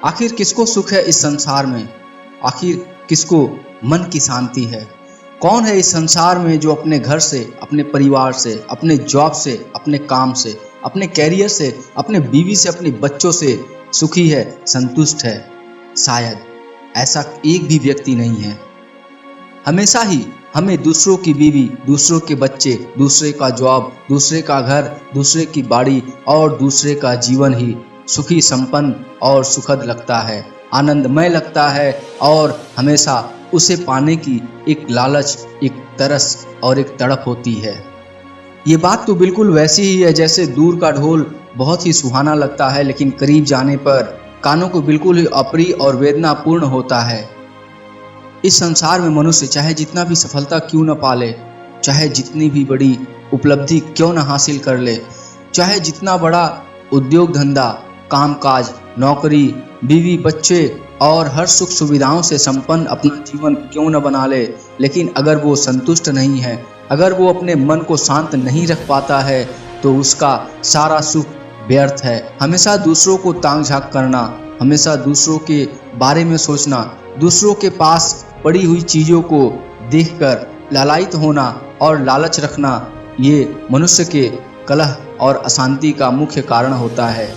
आखिर किसको सुख है इस संसार में? आखिर किसको मन की शांति है? कौन है इस संसार में जो अपने घर से, अपने परिवार से, अपने जॉब से, अपने काम से, अपने कैरियर से, अपने बीवी से, अपने बच्चों से सुखी है, संतुष्ट है? शायद ऐसा एक भी व्यक्ति नहीं है। हमेशा ही हमें दूसरों की बीवी, दूसरों के बच्चे, दूसरे का जॉब, दूसरे का घर, दूसरे की बाड़ी और दूसरे का जीवन ही सुखी, संपन्न और सुखद लगता है, आनंदमय लगता है और हमेशा उसे पाने की एक लालच, एक तरस और एक तड़प होती है। ये बात तो बिल्कुल वैसी ही है जैसे दूर का ढोल बहुत ही सुहाना लगता है, लेकिन करीब जाने पर कानों को बिल्कुल ही अप्रिय और वेदनापूर्ण होता है। इस संसार में मनुष्य चाहे जितना भी सफलता क्यों न पाले, चाहे जितनी भी बड़ी उपलब्धि क्यों न हासिल कर ले, चाहे जितना बड़ा उद्योग धंधा, कामकाज, नौकरी, बीवी, बच्चे और हर सुख सुविधाओं से संपन्न अपना जीवन क्यों न बना ले, लेकिन अगर वो संतुष्ट नहीं है, अगर वो अपने मन को शांत नहीं रख पाता है, तो उसका सारा सुख व्यर्थ है। हमेशा दूसरों को ताक झांक करना, हमेशा दूसरों के बारे में सोचना, दूसरों के पास पड़ी हुई चीज़ों को देखकर लालायित होना और लालच रखना, ये मनुष्य के कलह और अशांति का मुख्य कारण होता है।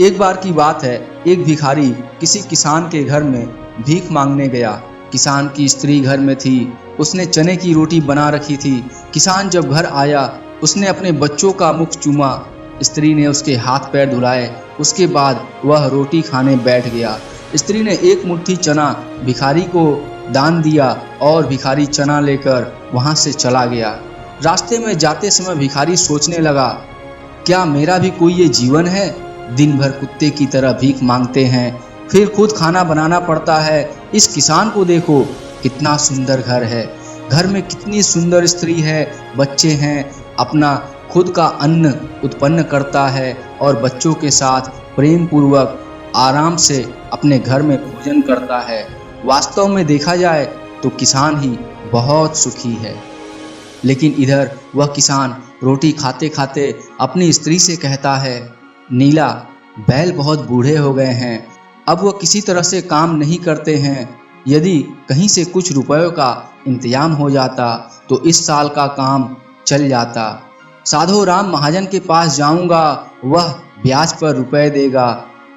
एक बार की बात है, एक भिखारी किसी किसान के घर में भीख मांगने गया। किसान की स्त्री घर में थी, उसने चने की रोटी बना रखी थी। किसान जब घर आया, उसने अपने बच्चों का मुख चूमा, स्त्री ने उसके हाथ पैर धुलाए, उसके बाद वह रोटी खाने बैठ गया। स्त्री ने एक मुट्ठी चना भिखारी को दान दिया और भिखारी चना लेकर वहां से चला गया। रास्ते में जाते समय भिखारी सोचने लगा, क्या मेरा भी कोई ये जीवन है? दिन भर कुत्ते की तरह भीख मांगते हैं, फिर खुद खाना बनाना पड़ता है। इस किसान को देखो, कितना सुंदर घर है, घर में कितनी सुंदर स्त्री है, बच्चे हैं, अपना खुद का अन्न उत्पन्न करता है और बच्चों के साथ प्रेम पूर्वक आराम से अपने घर में भोजन करता है। वास्तव में देखा जाए तो किसान ही बहुत सुखी है। लेकिन इधर वह किसान रोटी खाते खाते अपनी स्त्री से कहता है, नीला, बैल बहुत बूढ़े हो गए हैं, अब वह किसी तरह से काम नहीं करते हैं। यदि कहीं से कुछ रुपयों का इंतजाम हो जाता तो इस साल का काम चल जाता। साधु राम महाजन के पास जाऊंगा, वह ब्याज पर रुपए देगा।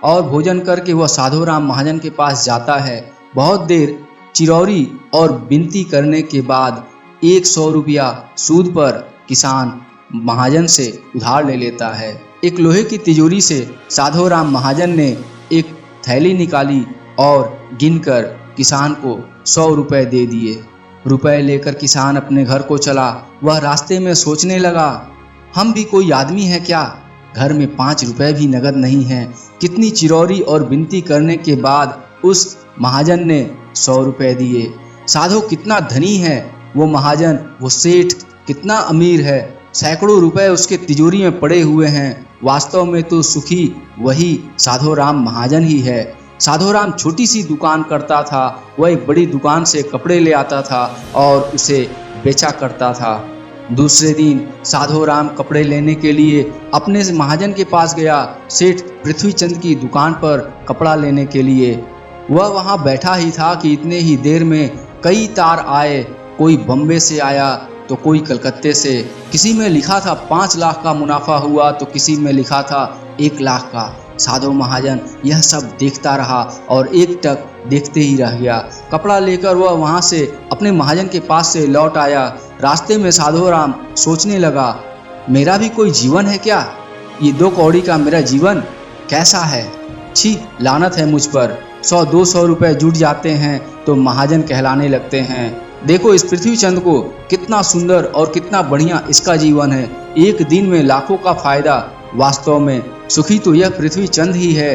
और भोजन करके वह साधु राम महाजन के पास जाता है। बहुत देर चिरौरी और विनती करने के बाद 100 रुपया सूद पर किसान महाजन से उधार ले लेता है। एक लोहे की तिजोरी से साधु राम महाजन ने एक थैली निकाली और गिनकर किसान को 100 रुपए दे दिए। रुपए लेकर किसान अपने घर को चला। वह रास्ते में सोचने लगा, हम भी कोई आदमी है क्या? घर में 5 रुपए भी नगद नहीं है। कितनी चिरौरी और विनती करने के बाद उस महाजन ने 100 रुपए दिए। साधु कितना धनी है वो महाजन, वो सेठ कितना अमीर है, सैकड़ों रुपए उसके तिजोरी में पड़े हुए हैं। वास्तव में तो सुखी वही साधु राम महाजन ही है। साधु राम छोटी सी दुकान करता था, वह एक बड़ी दुकान से कपड़े ले आता था और उसे बेचा करता था। दूसरे दिन साधु राम कपड़े लेने के लिए अपने महाजन के पास गया, सेठ पृथ्वीचंद की दुकान पर कपड़ा लेने के लिए। वह वहां बैठा ही था कि इतने ही देर में कई तार आए। कोई बम्बे से आया तो कोई कलकत्ते से। किसी में लिखा था 5 लाख का मुनाफा हुआ तो किसी में लिखा था 1 लाख का। साधु महाजन यह सब देखता रहा और एक टक देखते ही रह गया। कपड़ा लेकर वह वहां से अपने महाजन के पास से लौट आया। रास्ते में साधु राम सोचने लगा, मेरा भी कोई जीवन है क्या? ये 2 कौड़ी का मेरा जीवन कैसा है? छी, लानत है मुझ पर। 100-200 रुपए जुट जाते हैं तो महाजन कहलाने लगते हैं। देखो इस पृथ्वीचंद को, कितना सुंदर और कितना बढ़िया इसका जीवन है, एक दिन में लाखों का फायदा। वास्तव में सुखी तो यह पृथ्वीचंद ही है।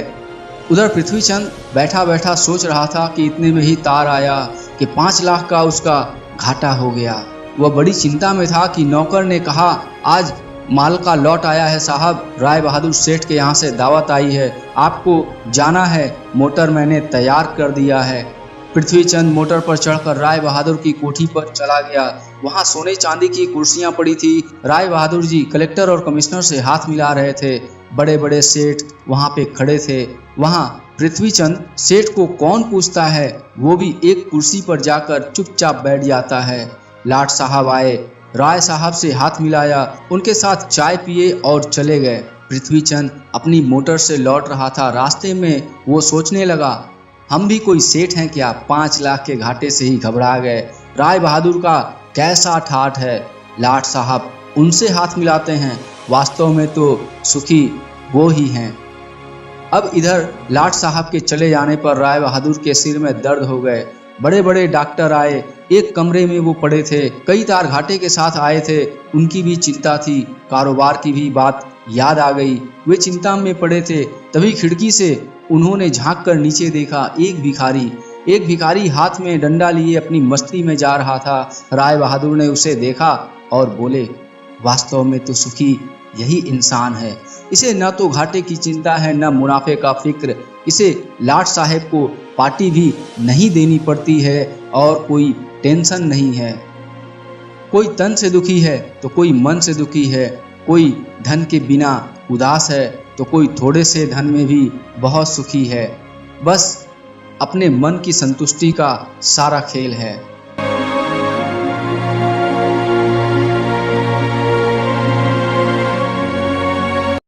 उधर पृथ्वीचंद बैठा बैठा सोच रहा था कि इतने में ही तार आया कि 5 लाख का उसका घाटा हो गया। वह बड़ी चिंता में था कि नौकर ने कहा, आज माल का लौट आया है साहब, राय बहादुर सेठ के यहाँ से दावत आई है, आपको जाना है, मोटर मैंने तैयार कर दिया है। पृथ्वीचंद मोटर पर चढ़कर राय बहादुर की कोठी पर चला गया। वहां सोने चांदी की कुर्सियां पड़ी थी। राय बहादुर जी कलेक्टर और कमिश्नर से हाथ मिला रहे थे। बड़े बड़े सेठ वहां पे खड़े थे। वहां पृथ्वीचंद सेठ को कौन पूछता है, वो भी एक कुर्सी पर जाकर चुपचाप बैठ जाता है। लाट साहब आए, राय साहब से हाथ मिलाया, उनके साथ चाय पिए और चले गए। पृथ्वीचंद अपनी मोटर से लौट रहा था। रास्ते में वो सोचने लगा, हम भी कोई सेठ हैं क्या, 5 लाख के घाटे से ही घबरा गए। राय बहादुर का कैसा ठाठ है। लाट साहब उनसे हाथ मिलाते हैं, वास्तव में तो सुखी वो ही हैं। अब इधर लाट साहब के चले जाने पर राय बहादुर के सिर में दर्द हो गए। बड़े बड़े डॉक्टर आए, एक कमरे में वो पड़े थे। कई तार घाटे के साथ आए थे, उनकी भी चिंता थी, कारोबार की भी बात याद आ गई। वे चिंता में पड़े थे। तभी खिड़की से उन्होंने झांक कर नीचे देखा। एक भिखारी हाथ में डंडा लिए अपनी मस्ती में जा रहा था। राय बहादुर ने उसे देखा और बोले, वास्तव में तो सुखी यही इंसान है। इसे न तो घाटे की चिंता है, न मुनाफे का फिक्र। इसे लाट साहब को पार्टी भी नहीं देनी पड़ती है और कोई टेंशन नहीं है। कोई तन से दुखी है तो कोई मन से दुखी है, कोई धन के बिना उदास है तो कोई थोड़े से धन में भी बहुत सुखी है। बस अपने मन की संतुष्टि का सारा खेल है।